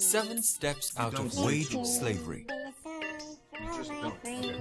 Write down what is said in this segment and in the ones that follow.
7 Steps Out of Wage Slavery.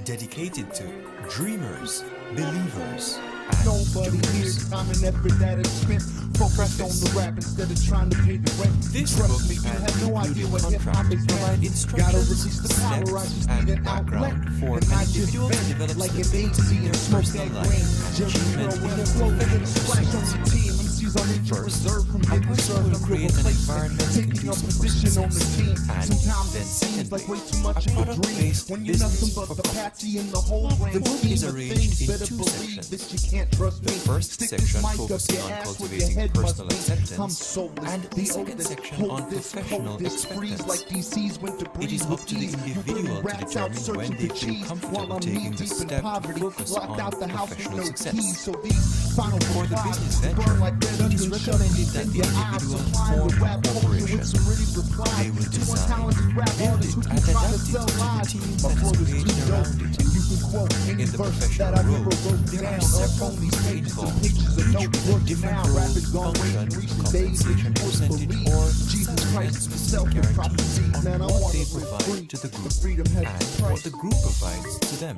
Dedicated to dreamers, believers, and Nobody here doers. time and effort that is spent focused on the rap instead of trying to pay the rent. This Trust book me, you and have no idea included what hip hop contract is provide meant. Gotta release instructions, the power, I steps, just need and an outlet. background for And an not just individual to vent develop like an stability AC in their and smoke personal that life grain. and Jerry achievement Curl in with their a flow, get a professional splash on pursuits. the team. MCs on injured First, reserve from a getting person served will on your create an replacement. environment Taking a conducive for position on the success. team. And Sometimes then it seems like way too secondly, much a of a dream. product-based When you're nothing business but for the profit. patsy in the whole grand The book scheme is of arranged things. in Better 2 believe sections. that you can't trust The me. first Stick section this mic up focusing your on ass where your cultivating head personal must be. I'm acceptance, soulless. and the second oldest, section hold on this, professional hold this, freeze expectance. like DC's went to It breeze is with up to the ease. You individual to rats out determine when searching they for feel cheese, comfortable while I'm taking knee the deep in step to poverty, focus locked on out the house with professional no success. keys. So these final For the replies business burn venture, like red it is onions, recommended shoved that in the your eyes, individual supplying form the a rap culture corporation. with some witty replies. They will To design, untalented rap build artists it, who and keep trying to adapt it sell to the lies. team My that flow is is created too dope. around it. You can quote any In the verse professional that I never road, wrote there down. are several Up on these people pages and involved, pages of each with a notebooks. different Now rap role, is gone way function, to reach the days when compensation you wouldn't percentage, believe. or Jesus salary and Christ, specific self-prophecy. guarantees on Man, I what wanna they live provide free, to the but group freedom has and its price. what the group provides to them.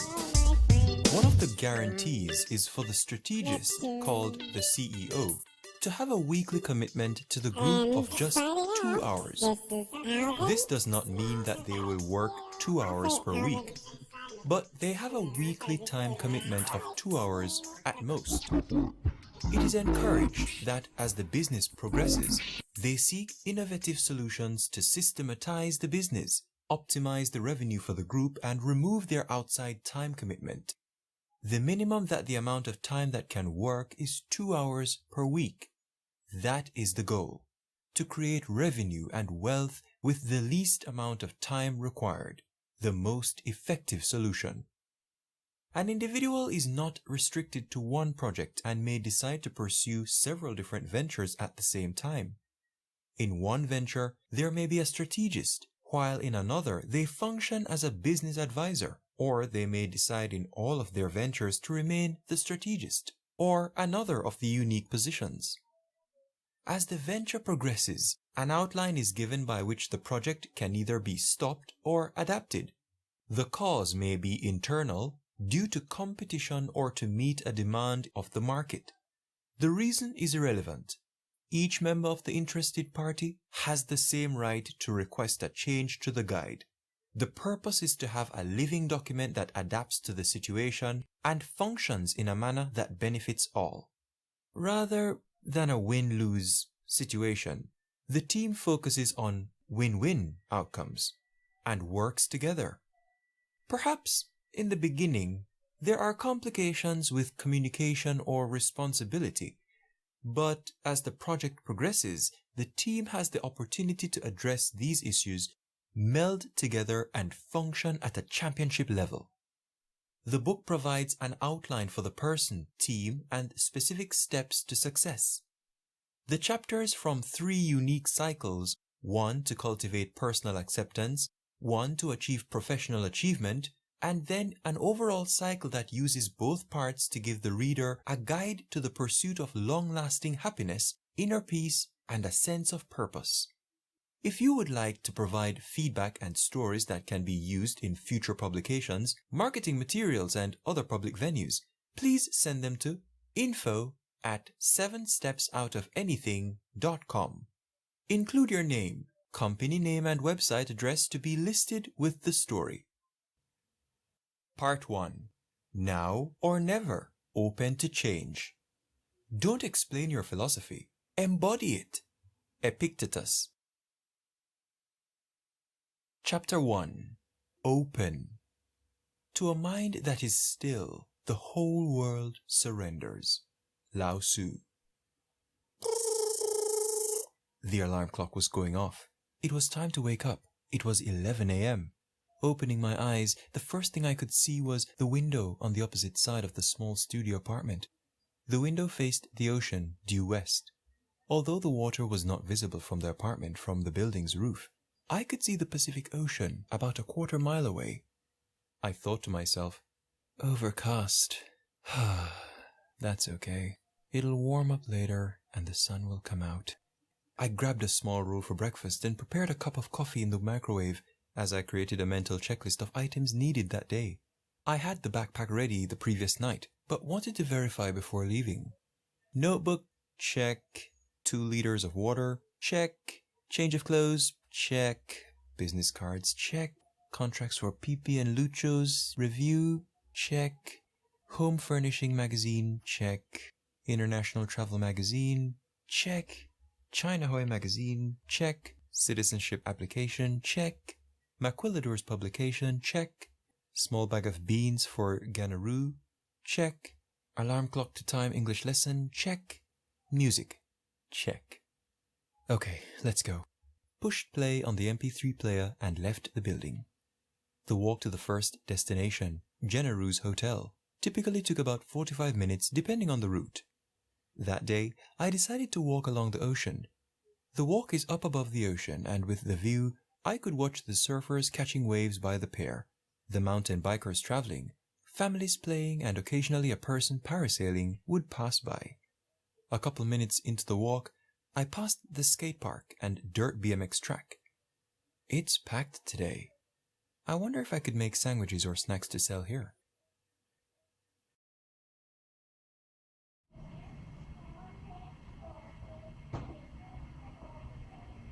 One of the guarantees is for the strategist, called the CEO, to have a weekly commitment to the group of just 2 hours. This does not mean that they will work 2 hours per week, but they have a weekly time commitment of 2 hours at most. It is encouraged that as the business progresses, they seek innovative solutions to systematize the business, optimize the revenue for the group, and remove their outside time commitment. The minimum that the amount of time that can work is 2 hours per week. That is the goal, to create revenue and wealth with the least amount of time required, the most effective solution. An individual is not restricted to one project and may decide to pursue several different ventures at the same time. In one venture, there may be a strategist, while in another, they function as a business advisor, or they may decide in all of their ventures to remain the strategist, or another of the unique positions. As the venture progresses, an outline is given by which the project can either be stopped or adapted. The cause may be internal, due to competition or to meet a demand of the market. The reason is irrelevant. Each member of the interested party has the same right to request a change to the guide. The purpose is to have a living document that adapts to the situation and functions in a manner that benefits all. Rather than a win-lose situation, the team focuses on win-win outcomes and works together. Perhaps in the beginning, there are complications with communication or responsibility, but as the project progresses, the team has the opportunity to address these issues, meld together, and function at a championship level. The book provides an outline for the person, team, and specific steps to success. The chapters from 3 unique cycles, one to cultivate personal acceptance, one to achieve professional achievement, and then an overall cycle that uses both parts to give the reader a guide to the pursuit of long-lasting happiness, inner peace, and a sense of purpose. If you would like to provide feedback and stories that can be used in future publications, marketing materials, and other public venues, please send them to info@7stepsoutofanything.com. Include your name, company name, and website address to be listed with the story. Part 1. Now or never. Open to change. Don't explain your philosophy. Embody it. Epictetus. Chapter 1. Open. To a mind that is still, the whole world surrenders. Lao Tzu. The alarm clock was going off. It was time to wake up. It was 11 a.m. Opening my eyes, the first thing I could see was the window on the opposite side of the small studio apartment. The window faced the ocean, due west. Although the water was not visible from the apartment from the building's roof, I could see the Pacific Ocean about a quarter mile away. I thought to myself, overcast. That's okay. It'll warm up later and the sun will come out. I grabbed a small roll for breakfast and prepared a cup of coffee in the microwave as I created a mental checklist of items needed that day. I had the backpack ready the previous night, but wanted to verify before leaving. Notebook, check. 2 liters of water, check. Change of clothes, check. Business cards, check. Contracts for PP and Lucho's review, check. Home furnishing magazine, check. International travel magazine, check. China Hoy magazine, check. Citizenship application, check. Maquiladore's publication, check. Small bag of beans for Ganaroo, check. Alarm clock to time English lesson, check. Music, check. Okay, let's go. Pushed play on the MP3 player and left the building. The walk to the first destination, Ganaroo's hotel, typically took about 45 minutes depending on the route. That day, I decided to walk along the ocean. The walk is up above the ocean, and with the view, I could watch the surfers catching waves by the pair, the mountain bikers traveling, families playing, and occasionally a person parasailing would pass by. A couple minutes into the walk, I passed the skate park and dirt BMX track. It's packed today. I wonder if I could make sandwiches or snacks to sell here.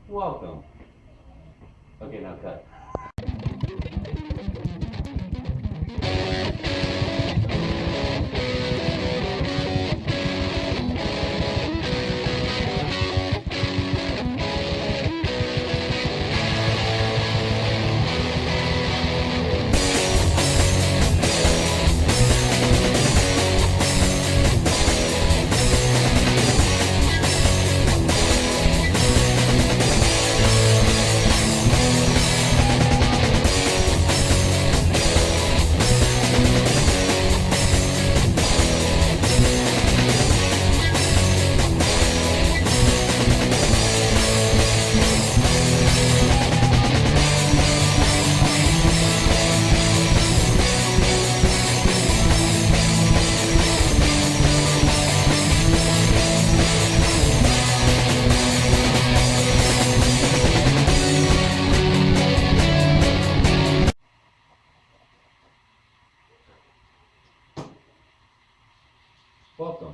Welcome. Okay, now cut. Welcome.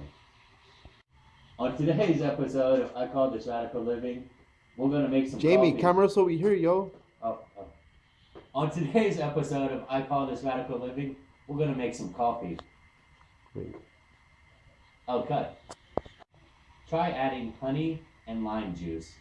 On today's episode of I Call This Radical Living, we're gonna make some Jamie, coffee. camera's over here, yo. Oh. On today's episode of I Call This Radical Living, we're gonna make some coffee. Wait. Oh, cut. Try adding honey and lime juice.